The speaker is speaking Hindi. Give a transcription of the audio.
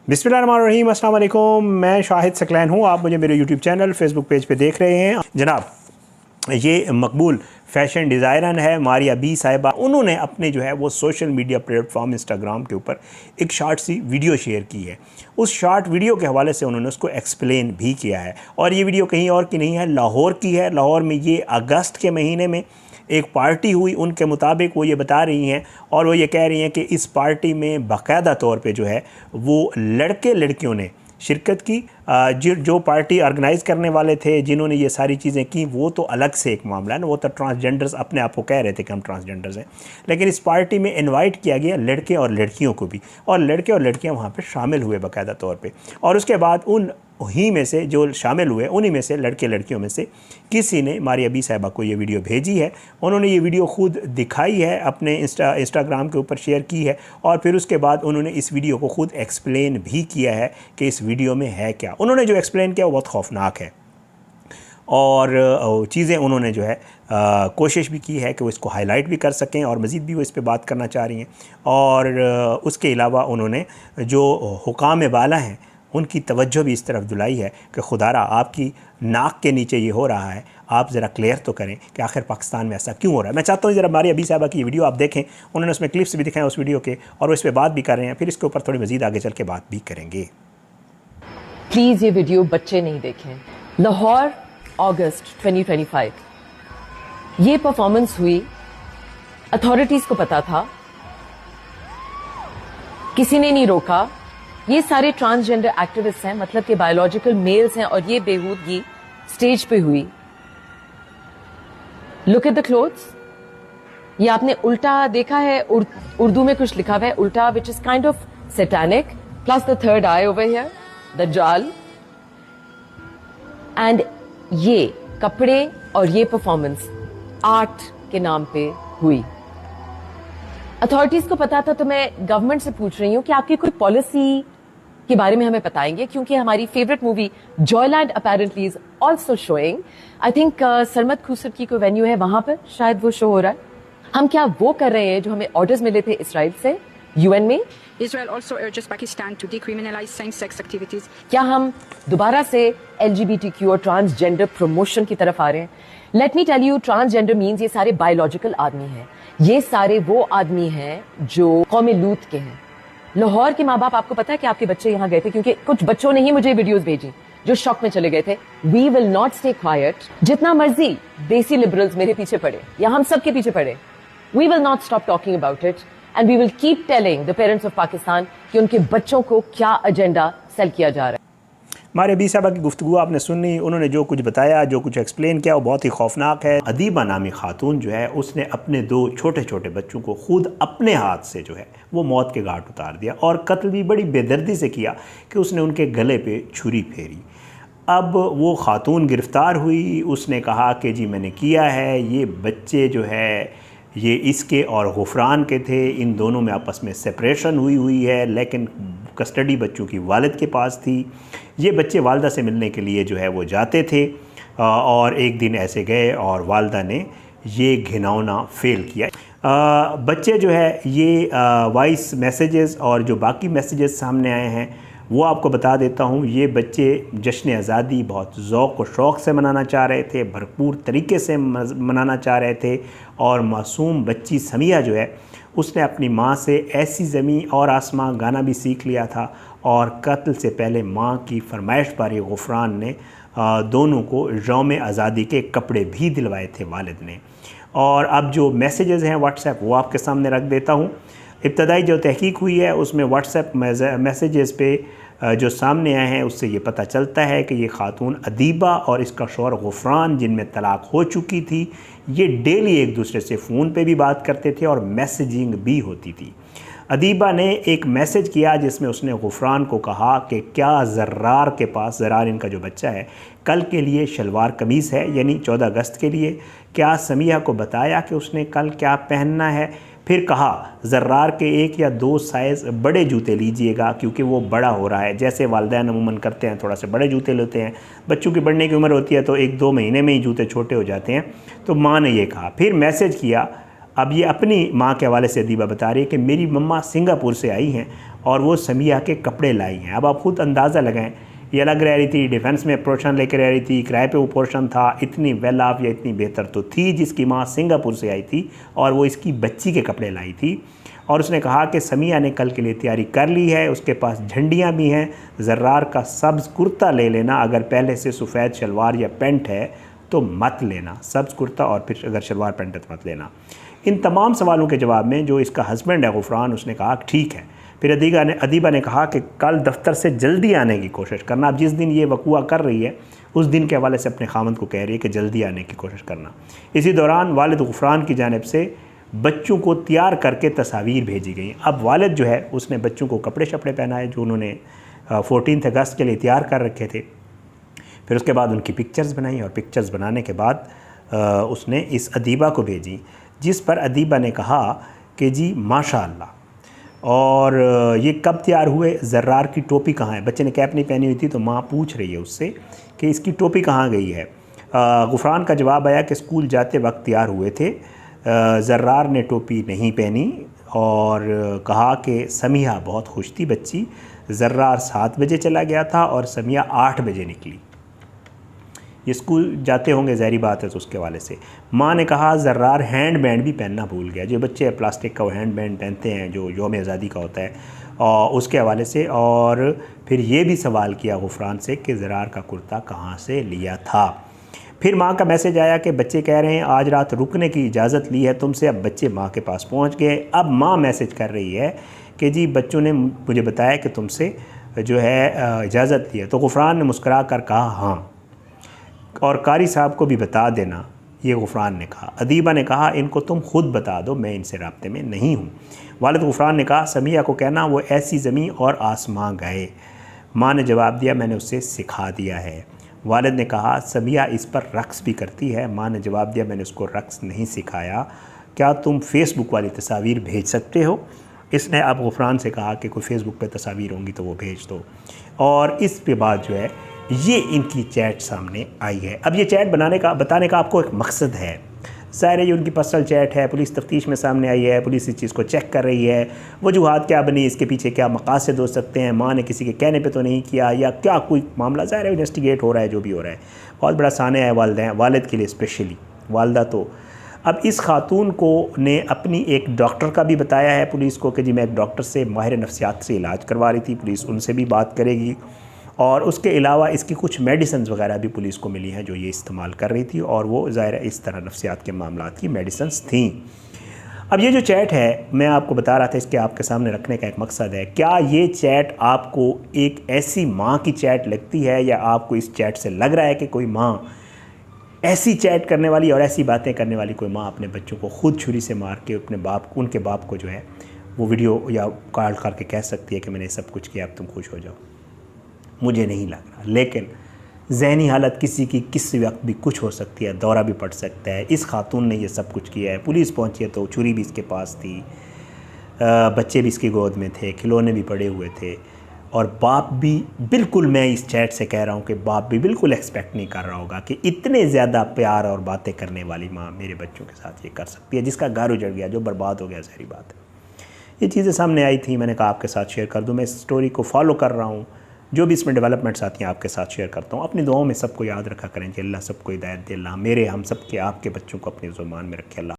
बिस्मिल्लाहिर्रहमानिर्रहीम, अस्सलाम वालेकुम। मैं शाहिद सकलैन हूँ। आप मुझे मेरे यूट्यूब चैनल फेसबुक पेज पे देख रहे हैं। जनाब, ये मकबूल फ़ैशन डिज़ाइनर है मारिया बी साहिबा। उन्होंने अपने जो है वो सोशल मीडिया प्लेटफॉर्म इंस्टाग्राम के ऊपर एक शॉर्ट सी वीडियो शेयर की है। उस शॉर्ट वीडियो के हवाले से उन्होंने उसको एक्सप्लेन भी किया है। और ये वीडियो कहीं और की नहीं है, लाहौर की है। लाहौर में ये अगस्त के महीने में एक पार्टी हुई। उनके मुताबिक वो ये बता रही हैं और वो ये कह रही हैं कि इस पार्टी में बाकायदा तौर पे जो है वो लड़के लड़कियों ने शिरकत की। जो पार्टी ऑर्गेनाइज़ करने वाले थे, जिन्होंने ये सारी चीज़ें की, वो तो अलग से एक मामला है ना। वो तो ट्रांसजेंडर्स अपने आप को कह रहे थे कि हम ट्रांसजेंडर्स हैं, लेकिन इस पार्टी में इनवाइट किया गया लड़के और लड़कियों को भी, और लड़के और लड़कियां वहाँ पे शामिल हुए बाकायदा तौर पे। और उसके बाद उन ही में से जो शामिल हुए, उन्हीं में से लड़के लड़कियों में से किसी ने मारिया बी साहिबा को ये वीडियो भेजी है। उन्होंने ये वीडियो खुद दिखाई है, अपने इंस्टाग्राम के ऊपर शेयर की है, और फिर उसके बाद उन्होंने इस वीडियो को खुद एक्सप्लेन भी किया है कि इस वीडियो में है क्या। उन्होंने जो एक्सप्लेन किया वो बहुत खौफनाक है, और चीज़ें उन्होंने जो है कोशिश भी की है कि वो इसको हाईलाइट भी कर सकें, और मज़ीद भी वो इस पे बात करना चाह रही हैं। और उसके अलावा उन्होंने जो हुकाम बाला हैं उनकी तवज्जो भी इस तरफ दिलाई है कि खुदारा आपकी नाक के नीचे ये हो रहा है, आप ज़रा क्लियर तो करें कि आखिर पाकिस्तान में ऐसा क्यों हो रहा है। मैं चाहता हूँ ज़रा मारिया बी साहिबा की ये वीडियो आप देखें। उन्होंने उसमें क्लिप्स भी दिखाए उस वीडियो के, और वो इस पर बात भी कर रहे हैं। फिर इसके ऊपर थोड़ी मज़ीद आगे चल के बात भी करेंगे। प्लीज़ ये वीडियो बच्चे नहीं देखें। लाहौर अगस्त 2025 ये परफॉर्मेंस हुई। अथॉरिटीज़ को पता था, किसी ने नहीं रोका। ये सारे ट्रांसजेंडर एक्टिविस्ट हैं, मतलब कि बायोलॉजिकल मेल्स हैं, और ये बेहूदगी स्टेज पे हुई। Look at the clothes. ये आपने उल्टा देखा है, उर्दू में कुछ लिखा हुआ है उल्टा, which is kind of satanic, plus the third eye over here, दज्जाल। एंड ये कपड़े और ये परफॉर्मेंस आर्ट के नाम पे हुई। अथॉरिटीज को पता था, तो मैं गवर्नमेंट से पूछ रही हूं कि आपकी कोई पॉलिसी के बारे में हमें बताएंगे, क्योंकि हमारी favourite movie Joyland apparently is also showing. I think Sarmad खुसर की कोई वेन्यू है, वहां पर शायद वो शो हो रहा है। हम क्या वो कर रहे हैं जो हमें ऑर्डर्स मिले थे इसराइल से, यूएन में? Israel also urges Pakistan to decriminalize same-sex activities. क्या हम दोबारा से LGBTQ और ट्रांसजेंडर प्रमोशन की तरफ आ रहे हैं? Let me tell you, transgender means ये सारे बायोलॉजिकल आदमी हैं। ये सारे वो आदमी हैं जो कौम लूत के हैं। लाहौर के माँ बाप, आपको पता है कि आपके बच्चे यहाँ गए थे, क्योंकि कुछ बच्चों ने ही मुझे वीडियोस भेजी जो शॉक में चले गए थे। We will not stay quiet. जितना मर्जी देसी लिबरल्स मेरे पीछे पड़े या हम सबके पीछे पड़े, we will not stop talking about it, and we will keep telling the parents of Pakistan कि उनके बच्चों को क्या एजेंडा सेल किया जा रहा है। मारिया बी साहिबा की गुफ्तगू आपने सुनी। उन्होंने जो कुछ बताया, जो कुछ एक्सप्लेन किया, वो बहुत ही खौफनाक है। अदीबा नामी खातून जो है, उसने अपने 2 छोटे छोटे बच्चों को खुद अपने हाथ से जो है वो मौत के घाट उतार दिया, और कत्ल भी बड़ी बेदर्दी से किया कि उसने उनके गले पे छुरी फेरी। अब वो खातून गिरफ़्तार हुई। उसने कहा कि जी मैंने किया है, ये बच्चे जो है ये इसके और गुफरान के थे, इन दोनों में आपस में सेपरेशन हुई है, लेकिन कस्टडी बच्चों की वालिद के पास थी। ये बच्चे वालदा से मिलने के लिए जो है वो जाते थे, और एक दिन ऐसे गए और वालदा ने ये घिनौना फ़ेल किया। बच्चे जो है ये वॉइस मैसेजेस और जो बाकी मैसेजेस सामने आए हैं वो आपको बता देता हूँ। ये बच्चे जश्न आज़ादी बहुत ज़ौक़ और शौक़ से मनाना चाह रहे थे, भरपूर तरीके से मनाना चाह रहे थे। और मासूम बच्ची समिया जो है, उसने अपनी माँ से ऐसी ज़मीं और आसमां गाना भी सीख लिया था, और कत्ल से पहले माँ की फरमाइश पर ये गुफरान ने दोनों को यौम आज़ादी के कपड़े भी दिलवाए थे वालिद ने। और अब जो मैसेजेस हैं व्हाट्सएप, वो आपके सामने रख देता हूँ। इब्तदाई जो तहकीक हुई है उसमें व्हाट्सएप मैसेजेस पे जो सामने आए हैं उससे ये पता चलता है कि ये खातून अदीबा और इसका शौहर गुफरान, जिनमें तलाक हो चुकी थी, ये डेली एक दूसरे से फ़ोन पे भी बात करते थे और मैसेजिंग भी होती थी। अदीबा ने एक मैसेज किया जिसमें उसने गुफरान को कहा कि क्या ज़र्रार के पास, ज़र्रार इनका जो बच्चा है, कल के लिए शलवार कमीज़ है, यानी 14 अगस्त के लिए। क्या समिया को बताया कि उसने कल क्या पहनना है? फिर कहा ज़र्रार के 1 या 2 साइज़ बड़े जूते लीजिएगा, क्योंकि वो बड़ा हो रहा है। जैसे वालिदैन अमूमन करते हैं, थोड़ा से बड़े जूते लेते हैं। बच्चों की बढ़ने की उम्र होती है तो 1-2 महीने में ही जूते छोटे हो जाते हैं। तो माँ ने ये कहा। फिर मैसेज किया अब ये अपनी माँ के हवाले से अदीबा बता रही है कि मेरी मम्मा सिंगापुर से आई हैं और वो समिया के कपड़े लाई हैं। अब आप खुद अंदाज़ा लगाएं, ये अलग रह रही थी, डिफेंस में पोर्शन लेकर रह रही थी, किराए पे वो पोर्शन था, इतनी वेल ऑफ या इतनी बेहतर तो थी जिसकी माँ सिंगापुर से आई थी और वो इसकी बच्ची के कपड़े लाई थी। और उसने कहा कि समिया ने कल के लिए तैयारी कर ली है, उसके पास झंडियाँ भी हैं, ज़र्रार का सब्ज़ कुर्ता ले लेना, अगर पहले से सफ़ेद शलवार या पेंट है तो मत लेना, सब्ज़ कुर्ता और फिर अगर शलवार पेंट है तो मत लेना। इन तमाम सवालों के जवाब में जो इसका हस्बैंड है गुफरान, उसने कहा ठीक है। फिर अदीबा ने कहा कि कल दफ्तर से जल्दी आने की कोशिश करना। अब जिस दिन ये वक़ुआ कर रही है उस दिन के हवाले से अपने खामद को कह रही है कि जल्दी आने की कोशिश करना। इसी दौरान वालिद गुफरान की जानिब से बच्चों को तैयार करके तस्वीर भेजी गई। अब वालिद जो है उसने बच्चों को कपड़े शपड़े पहनाए जो उन्होंने 14 अगस्त के लिए तैयार कर रखे थे। फिर उसके बाद उनकी पिक्चर्स बनाई और पिक्चर्स बनाने के बाद उसने इस अदीबा को भेजी, जिस पर अदीबा ने कहा कि जी माशाअल्लाह, और ये कब तैयार हुए, ज़र्रार की टोपी कहाँ है। बच्चे ने कैप नहीं पहनी हुई थी तो माँ पूछ रही है उससे कि इसकी टोपी कहाँ गई है। गुफरान का जवाब आया कि स्कूल जाते वक्त तैयार हुए थे, ज़र्रार ने टोपी नहीं पहनी और कहा कि समिया बहुत खुश थी बच्ची, ज़र्रार 7 बजे चला गया था और समिया 8 बजे निकली। ये स्कूल जाते होंगे ज़ाहिर बात है, तो उसके हवाले से माँ ने कहा ज़र्रार हैंड बैंड भी पहनना भूल गया। जो बच्चे प्लास्टिक का वो हैंड बैंड पहनते हैं जो यौम आज़ादी का होता है, और उसके हवाले से। और फिर ये भी सवाल किया गुफरान से कि ज़र्रार का कुर्ता कहाँ से लिया था। फिर माँ का मैसेज आया कि बच्चे कह रहे हैं आज रात रुकने की इजाज़त ली है तुमसे। अब बच्चे माँ के पास पहुँच गए। अब माँ मैसेज कर रही है कि जी बच्चों ने मुझे बताया कि तुमसे जो है इजाज़त ली है। तो गुफरान ने मुस्करा कर कहा हाँ, और कारी साहब को भी बता देना, ये गुफरान ने कहा। अदीबा ने कहा इनको तुम खुद बता दो, मैं इनसे राब्ते में नहीं हूँ। वालिद गुफरान ने कहा समिया को कहना वो ऐसी ज़मीन और आसमां गए। माँ ने जवाब दिया मैंने उससे सिखा दिया है। वालिद ने कहा समिया इस पर रक्स भी करती है। माँ ने जवाब दिया मैंने उसको रक्स नहीं सिखाया, क्या तुम फेसबुक वाली तस्वीर भेज सकते हो। इसने अब गुफरान से कहा कि कोई फेसबुक पे तस्वीर होंगी तो वो भेज दो। और इस पे बाद जो है ये इनकी चैट सामने आई है। अब ये चैट बताने का आपको एक मकसद है। ज़ाहिर है ये उनकी पर्सनल चैट है, पुलिस तफ्तीश में सामने आई है, पुलिस इस चीज़ को चेक कर रही है, वजूहात क्या बनी, इसके पीछे क्या मकासद हो सकते हैं, माँ ने किसी के कहने पे तो नहीं किया या क्या कोई मामला। ज़ाहिर है इन्वेस्टिगेट हो रहा है जो भी हो रहा है। बहुत बड़ा साने है वालिद के लिए स्पेशली, वालदा तो। अब इस खातून को ने अपनी एक डॉक्टर का भी बताया है पुलिस को कि जी मैं एक डॉक्टर से माहिर नफ्सियात से इलाज करवा रही थी, पुलिस उनसे भी बात करेगी। और उसके अलावा इसकी कुछ मेडिसिन वगैरह भी पुलिस को मिली हैं जो ये इस्तेमाल कर रही थी, और वो ज़ाहिर है इस तरह नफ्सियात के मामलात की मेडिसिन थी। अब ये जो चैट है मैं आपको बता रहा था, इसके आपके सामने रखने का एक मकसद है। क्या ये चैट आपको एक ऐसी माँ की चैट लगती है, या आपको इस चैट से लग रहा है कि कोई माँ ऐसी चैट करने वाली और ऐसी बातें करने वाली कोई माँ अपने बच्चों को खुद छुरी से मार के उनके बाप को जो है वो वीडियो या कॉल करके कह सकती है कि मैंने सब कुछ किया, अब तुम खुश हो जाओ। मुझे नहीं लग रहा, लेकिन ज़हनी हालत किसी की किसी वक्त भी कुछ हो सकती है, दौरा भी पड़ सकता है। इस खातून ने ये सब कुछ किया है। पुलिस पहुंची है तो छुरी भी इसके पास थी, बच्चे भी इसकी गोद में थे, खिलौने भी पड़े हुए थे, और बाप भी बिल्कुल, मैं इस चैट से कह रहा हूँ कि बाप भी बिल्कुल एक्सपेक्ट नहीं कर रहा होगा कि इतने ज़्यादा प्यार और बातें करने वाली माँ मेरे बच्चों के साथ ये कर सकती है, जिसका घर उजड़ गया, जो बर्बाद हो गया। सारी बात है, ये चीज़ें सामने आई थी, मैंने कहा आपके साथ शेयर कर दूँ। मैं इस स्टोरी को फॉलो कर रहा हूँ, जो भी इसमें डेवलपमेंट्स आती हैं आपके साथ शेयर करता हूँ। अपनी दुआओं में सबको याद रखा करें कि अल्लाह सबको हिदायत दे, अल्लाह मेरे हम सब के आपके बच्चों को अपनी ज़ुबान में रखे। अल्लाह